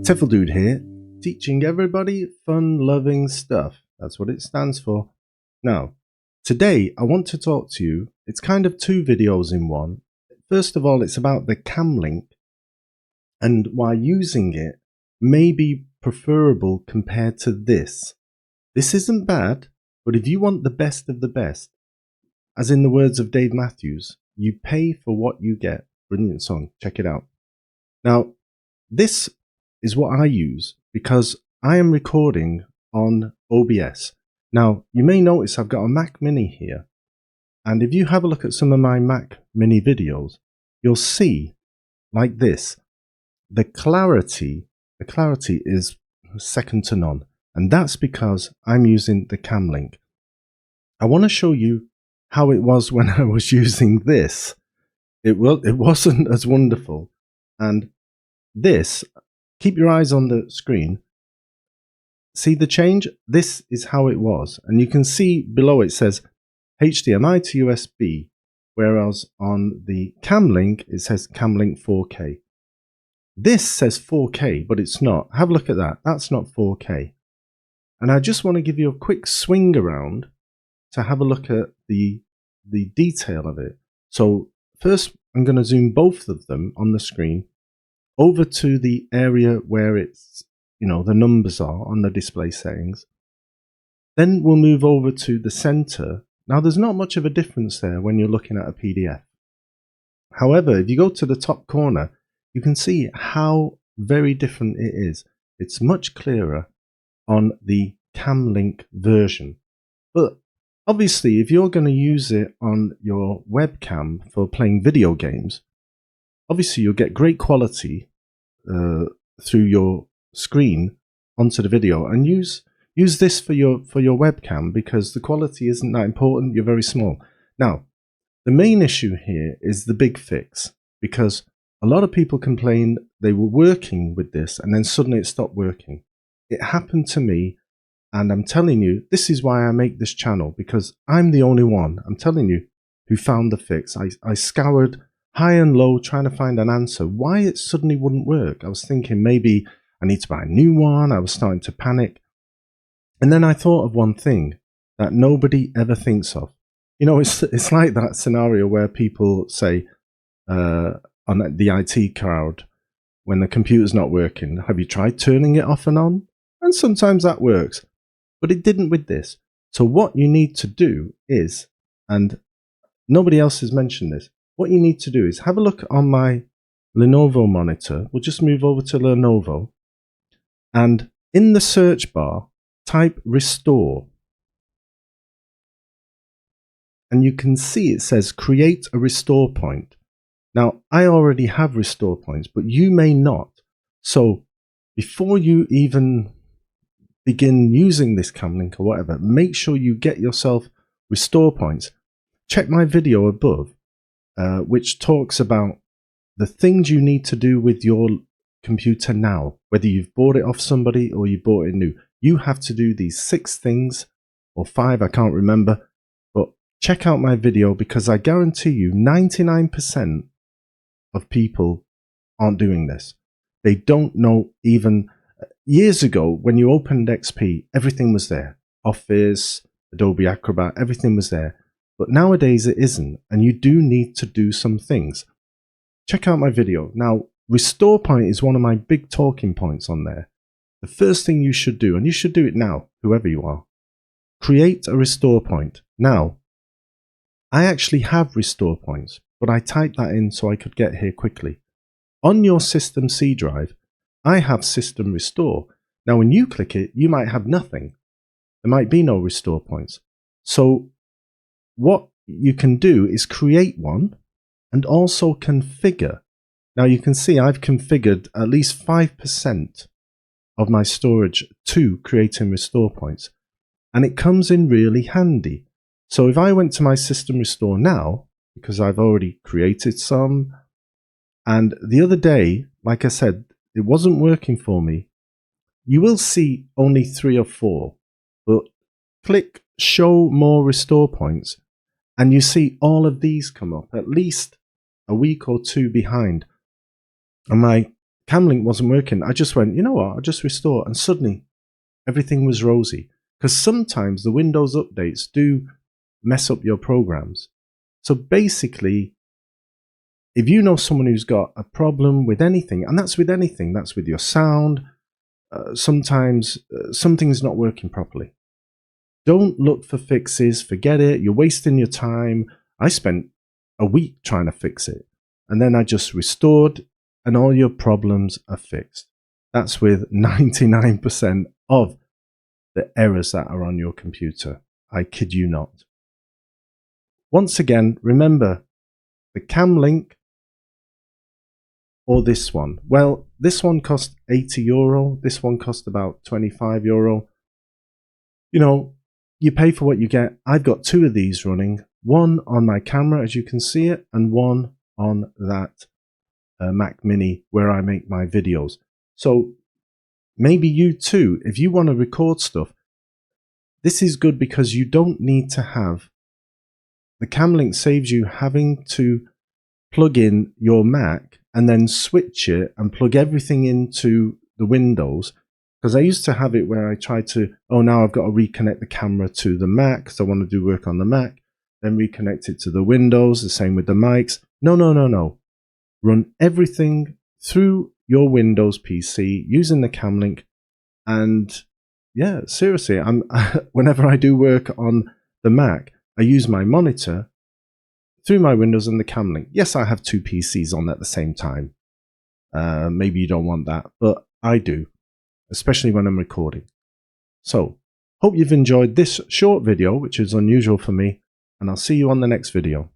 Tefl-Dude here, teaching everybody fun-loving stuff. That's what it stands for. Now, today I want to talk to you. It's kind of two videos in one. First of all, it's about the Camlink and why using it may be preferable compared to this. This isn't bad, but if you want the best of the best, as in the words of Dave Matthews, you pay for what you get. Brilliant song. Check it out. Now, this is what I use because I am recording on OBS. Now, you may notice I've got a Mac Mini here. And if you have a look at some of my Mac Mini videos, you'll see, like this, the clarity is second to none. And that's because I'm using the Camlink. I want to show you how it was when I was using this. It wasn't as wonderful. And this, keep your eyes on the screen. See the change? This is how it was. And you can see below it says HDMI to USB, whereas on the Camlink, it says Camlink 4K. This says 4K, but it's not. Have a look at that. That's not 4K. And I just want to give you a quick swing around to have a look at the detail of it. So first, I'm going to zoom both of them on the screen over to the area where it's, the numbers are on the display settings. Then we'll move over to the center. Now, there's not much of a difference there when you're looking at a PDF. However, if you go to the top corner, you can see how very different it is. It's much clearer on the Camlink version. But obviously, if you're going to use it on your webcam for playing video games, obviously you'll get great quality through your screen onto the video, and use this for your webcam because the quality isn't that important. You're very small. Now, the main issue here is the big fix, because a lot of people complained they were working with this and then suddenly it stopped working. It happened to me, and I'm telling you, this is why I make this channel, because I'm the only one, I'm telling you, who found the fix. I scoured high and low trying to find an answer why it suddenly wouldn't work. I was thinking maybe I need to buy a new one. I was starting to panic. And then I thought of one thing that nobody ever thinks of. It's like that scenario where people say on the IT crowd, when the computer's not working, have you tried turning it off and on? And sometimes that works, but it didn't with this. So what you need to do is, and nobody else has mentioned this, what you need to do is have a look on my Lenovo monitor. We'll just move over to Lenovo. And in the search bar, type restore. And you can see it says create a restore point. Now, I already have restore points, but you may not. So before you even begin using this Camlink or whatever, make sure you get yourself restore points. Check my video above, which talks about the things you need to do with your computer now, whether you've bought it off somebody or you bought it new. You have to do these 6 things, or 5, I can't remember, but check out my video, because I guarantee you 99% of people aren't doing this. They don't know. Even years ago, when you opened XP, everything was there. Office, Adobe Acrobat, everything was there. But nowadays it isn't, and you do need to do some things. Check out my video. Now, restore point is one of my big talking points on there. The first thing you should do, and you should do it now, whoever you are, create a restore point. Now, I actually have restore points, but I typed that in so I could get here quickly. On your system C drive, I have system restore. Now, when you click it, you might have nothing. There might be no restore points. So what you can do is create one and also configure. Now, you can see I've configured at least 5% of my storage to creating restore points, and it comes in really handy. So if I went to my system restore now, because I've already created some, and the other day, like I said, it wasn't working for me, you will see only 3 or 4, but click show more restore points and you see all of these come up, at least a week or 2 behind. And my Camlink wasn't working. I just went, you know what, I'll just restore. And suddenly everything was rosy. Because sometimes the Windows updates do mess up your programs. So basically, if you know someone who's got a problem with anything, and that's with anything, that's with your sound, sometimes something's not working properly. Don't look for fixes, forget it, you're wasting your time. I spent a week trying to fix it, and then I just restored, and all your problems are fixed. That's with 99% of the errors that are on your computer. I kid you not. Once again, remember the Camlink or this one. Well, this one cost €80. This one cost about €25. You know, you pay for what you get. I've got two of these running. One on my camera, as you can see it, and one on that Mac Mini where I make my videos. So maybe you too, if you want to record stuff, this is good because you don't need to have, the Camlink saves you having to plug in your Mac and then switch it and plug everything into the Windows. Because I used to have it where I tried to, oh, now I've got to reconnect the camera to the Mac because I want to do work on the Mac, then reconnect it to the Windows, the same with the mics. No, no, no, no. Run everything through your Windows PC using the Camlink. And yeah, seriously, whenever I do work on the Mac, I use my monitor through my Windows and the Camlink. Yes, I have two PCs on at the same time. Maybe you don't want that, but I do, especially when I'm recording. So, hope you've enjoyed this short video, which is unusual for me, and I'll see you on the next video.